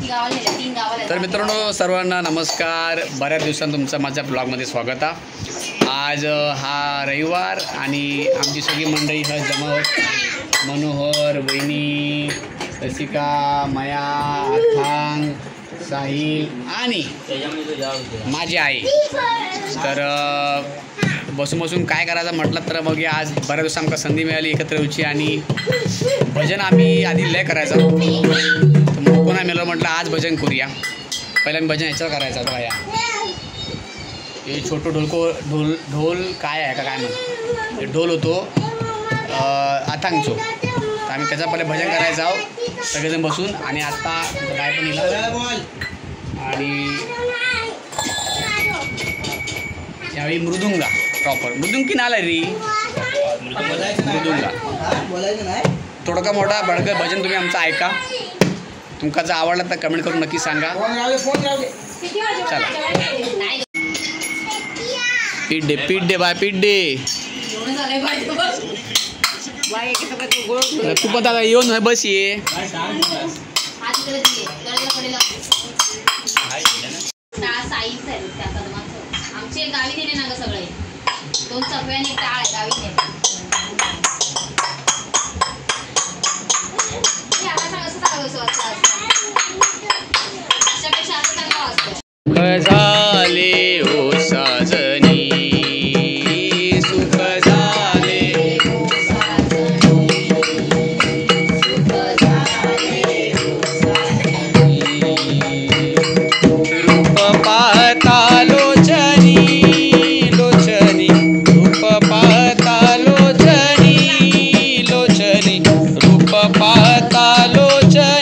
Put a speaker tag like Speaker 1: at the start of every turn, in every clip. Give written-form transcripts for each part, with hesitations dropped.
Speaker 1: तर मित्रांनो सर्वांना नमस्कार. बऱ्याच दिवसांत तुमचं माझ्या ब्लॉगमध्ये स्वागत आहे. आज हा रविवार आणि आमची सगळी मंडळी हा जमा होत. मनोहर, वहिनी, रसिका, मया, अथांग, साहिल आणि माझी आई. तर बसून काय करायचं म्हटलं तर मग आज बऱ्याच दिवस आमका संधी मिळाली एकत्र येऊची आणि भजन आम्ही आधी लय करायचं. तर मग कोणा मिळालं म्हटलं आज भजन करूया. पहिला मी भजन ह्याच्यावर करायचं होतं बाया. हे छोटं ढोल काय आहे का काय म्हणतो ढोल होतो अथांगचो. तर आम्ही त्याचा पहिले भजन करायचं आहोत सगळेजण बसून. आणि आत्ता काय पण येईल आणि यावेळी मृदुंगा प्रॉपर मृदुंग की नाला री मृदुंगा. थोडं मोठा बडकर भजन तुम्ही आमचं ऐका. तुमका जर आवडला तर कमेंट करून नक्की सांगा. चला पिड्डे बाय पिड्डे. तू पण दादा येऊन बस ये.
Speaker 2: आमचे गावी नेले ना ग सगळे 2 चकव्याने टाळ आहे गावी नेले.
Speaker 1: झाले ओ साजनी सुख झाले रूप पाहता लोचनी लोचनी रूप पाहता लोचनी लोचनी रूप पाहता लोचनी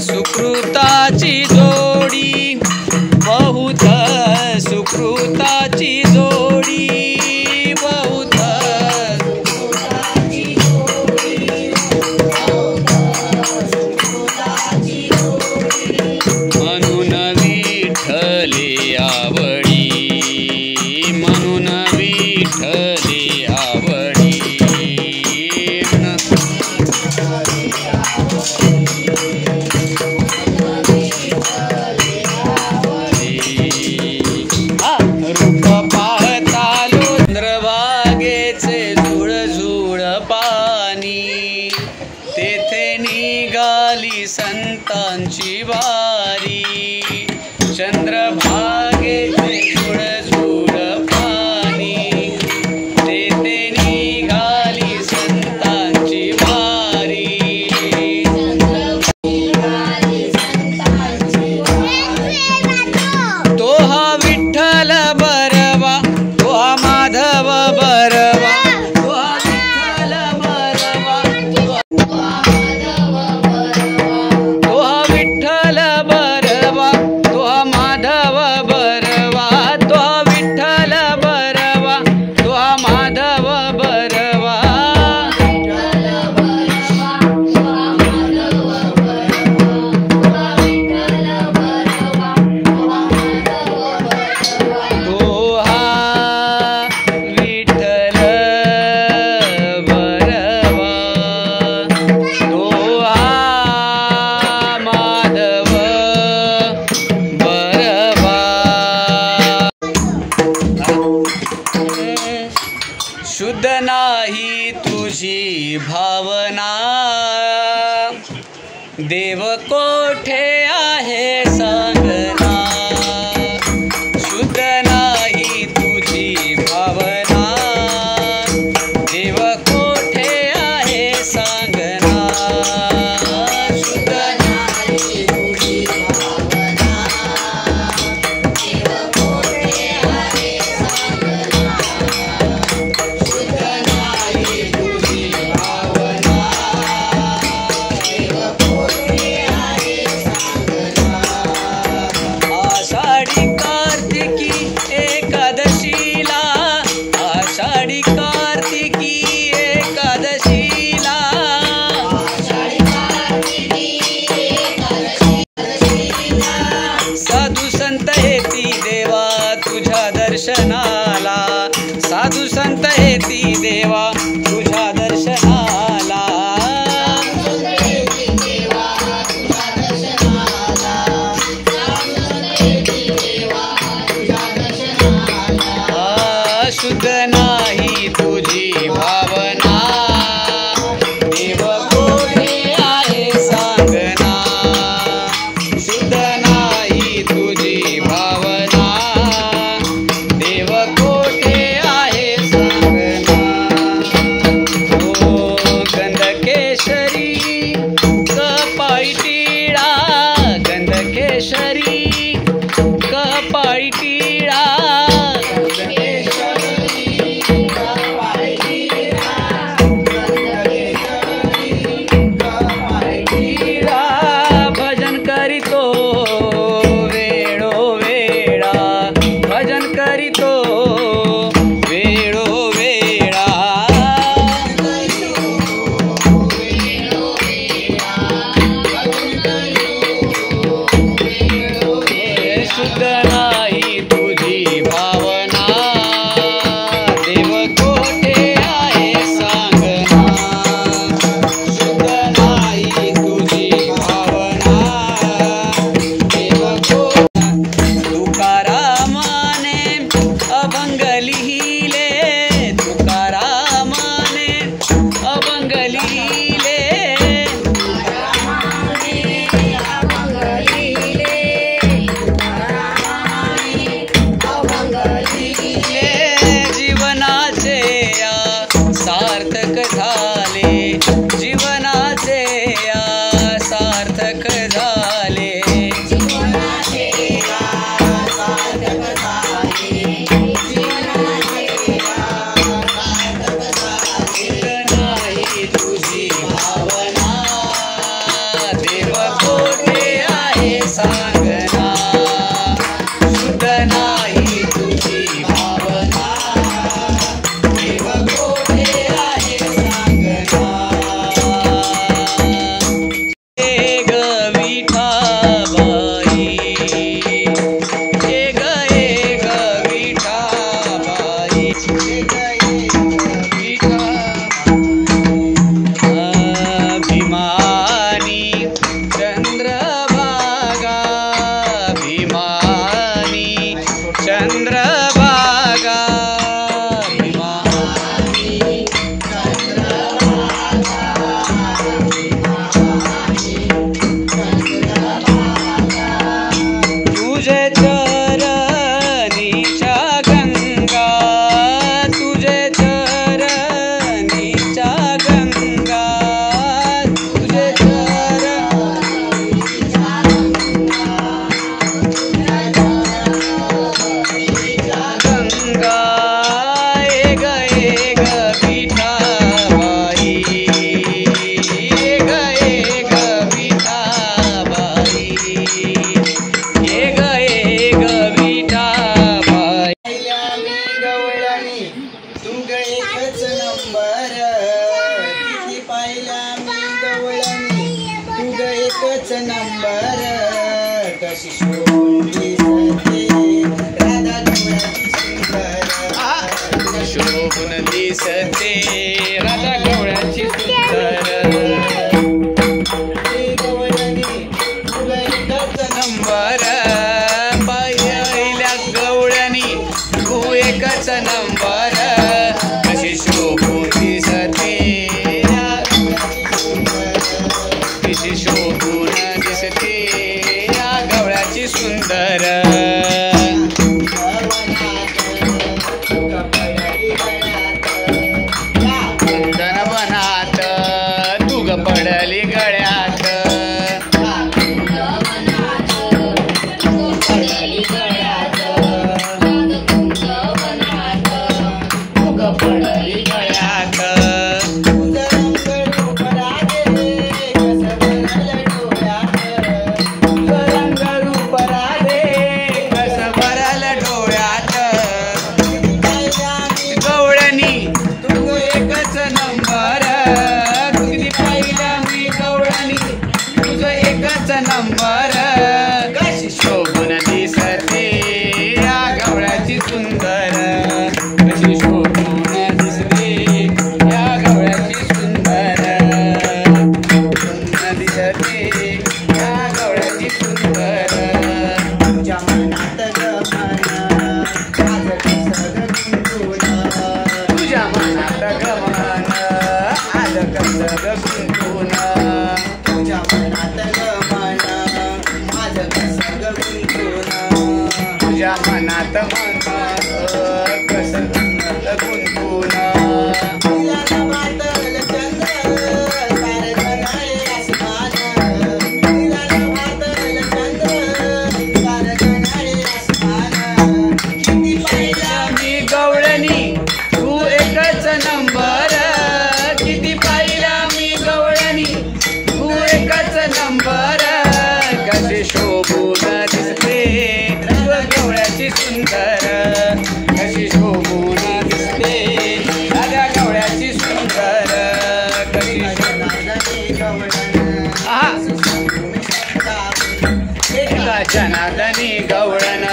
Speaker 1: सुकृताची जोडी बहुत सुकृताची जोडी बहुत म्हणून विठ्ठले आवडी म्हणून विठ्ठले आवडी. तेथे निघाली संतांची वारी. चंद्रभागेचे झुळझुळ पाणी तेथे निघाली संतांची वारी. तो हा विठ्ठल बरवा तो हा माधव बरवा विठ्ठल नाही तुझी भावना, देव कोठे आहे सांगना, शुद्ध नाही तुझी भावना, देव कोठे आहे सांगना, शुद्ध नाही तुझी भावना, देव कोठे आहे सांगना, शुद्ध नाही तुझी भावना, देव कोठे आहे सांगना. आषाढी कार्तिकी एकादशीला, आषाढी कार्तिकी एकादशीला, साधू संत येती देवा तुझ्या दर्शनाला, साधू संत येती देवा तुझ्या दर्शनाला, शुद्ध नाही तुझी भावना, देव कोठे आहे सांगना, शुद्ध नाही तुझी भावना, देव कोठे आहे सांगना. ओ गंधकेशरी कपाळी टिळा, गंधकेशरी कपाळी टिळा, भजन करीतो वेळोवेळा, भजन करीतो वेळोवेळा, शुद्ध नाही तुझी भावना, देव कोठे आहे सांगना, शुद्ध नाही तुझी भावना, देव कोठे. तुकारामाने अभंग लिहिले, तुकारामाने अभंग लिहिले, जीवनाचे या सार्थक झाले, जीवनाचे या सार्थक झाले, नाही तुझी भावना, देव कोठे आहे सांगना, शुद्ध नाही तुझी भावना, देव कोठे आहे सांगना. हे ग विठाबाई, हे ग विठाबाई, हे ग भीमानी चंद्रभागा, भीमानी चंद्रभागा, भीमानी तुझे चरणीच्या गंगा, तुझे चरणीच्या गंगा, तुझे गंगा, एक विठाबाई, एक विठाबाई, एक विठाबाई.
Speaker 3: मी गवळणी तू ग एकच नंबर, किती पाहिल्या मी गवळणी तू ग एकच नंबर, कशी शोभली सते राधा गवळणी सुंदर,
Speaker 1: शोभून दिसते राधा गवळ्याची सुंदर,
Speaker 3: हे गवळणी तू ग एकच
Speaker 1: नंबर, पहिल्या गवळणी तू एकच नंबर, कशी शोभून एकच नंबर किती पाहिलं मी गवळणी तुझं एकच नंबर कशी शोभून दिसते या गवळ्याची सुंदर कशी शोभून दिसते या गवळ्याची सुंदर दिसते या गवळ्याची सुंदर
Speaker 3: तुझ्या मनात
Speaker 1: तुझ्या मनात गमन आज कसं गुंतून
Speaker 3: तुझ्या मनात गमन माझं कसं गुंतून
Speaker 1: तुझ्या मनात मन कसं गुंतून
Speaker 3: तिला वाटल चंद्र सारे गणाळे आसमान तिला वाटल चंद्र सारे गणाळे आसमान किती पाहिला
Speaker 1: मी गवळणी तू एकच नंबर किती पाहिला मी गवळणी तू एकच नंबर कशी शोभून दिसते गवळ्याची सुंदर कशी शोभून दिसते राजा गवळ्याची सुंदर कशी एका जनार्दनी गवळण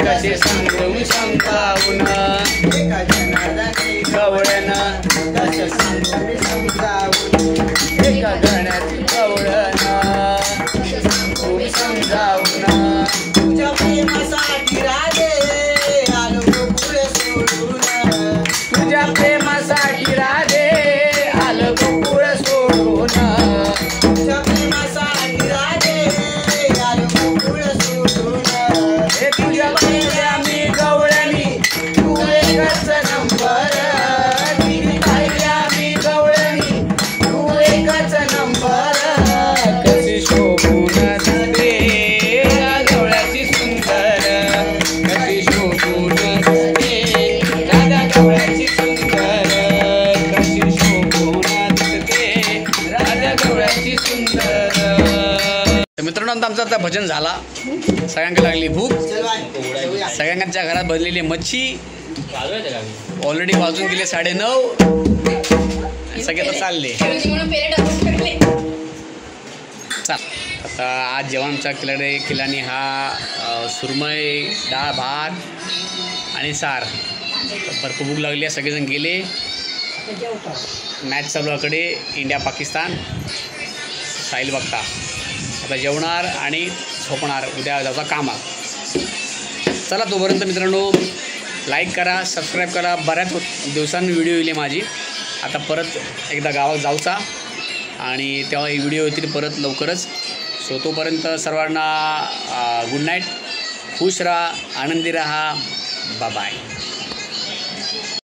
Speaker 1: कशी समजून समजावून
Speaker 3: एका जनार्दनी
Speaker 1: गवळण
Speaker 3: कसं सांगून समजावून
Speaker 1: एका गण्याची गवळण समजून समजावून
Speaker 3: तुझ्या प्रेमासाठी राधे आलो गोकुळ सोडून
Speaker 1: तुझ्या प्रेमासाठी राधे आलं गोकुळ सोडून
Speaker 3: तुझ्या प्रेमासाठी राधे आलो गोकुळ सोडून
Speaker 1: हे तुझ्या पाहिल्या मी गवळणी तू एकच नंबर किती पाहिल्या मी गवळणी तू एकच नंबर कशी शोभून दिसते या गवळ्याची सुंदर कशी शोभून दिसते राधा गवळ्याची सुंदर कशी शोभून दिसते राधा गवळ्याची सुंदर. तर मित्रांनो आमचा आता भजन झाला सगळ्यांना लागली भूक
Speaker 3: चल बाय
Speaker 1: सगळ्यांच्या घरात बनलेली मच्छी ऑलरेडी वाजून गेले 9:30 सगळे तर चालले
Speaker 2: म्हणून पेले टाकून ठेवले.
Speaker 1: चाल आता आज जेवणचा केल्याने हा सुरमई डाळ भात आणि सार भरपूर भूक लागली आहे सगळेजण गेले मॅच चालू आकडे इंडिया पाकिस्तान साहिल बघता आता जेवणार आणि झोपणार उद्या जायचा कामात चला तोपर्यंत मित्रांनो लाईक करा सबस्क्राईब करा बऱ्याच दिवसांनी व्हिडिओ येईल माझी आता परत एकदा गावात जाऊचा आणि तेव्हा ही व्हिडिओ येतील परत लवकरच सो तोपर्यंत सर्वांना गुड नाईट खुश राहा आनंदी राहा बाय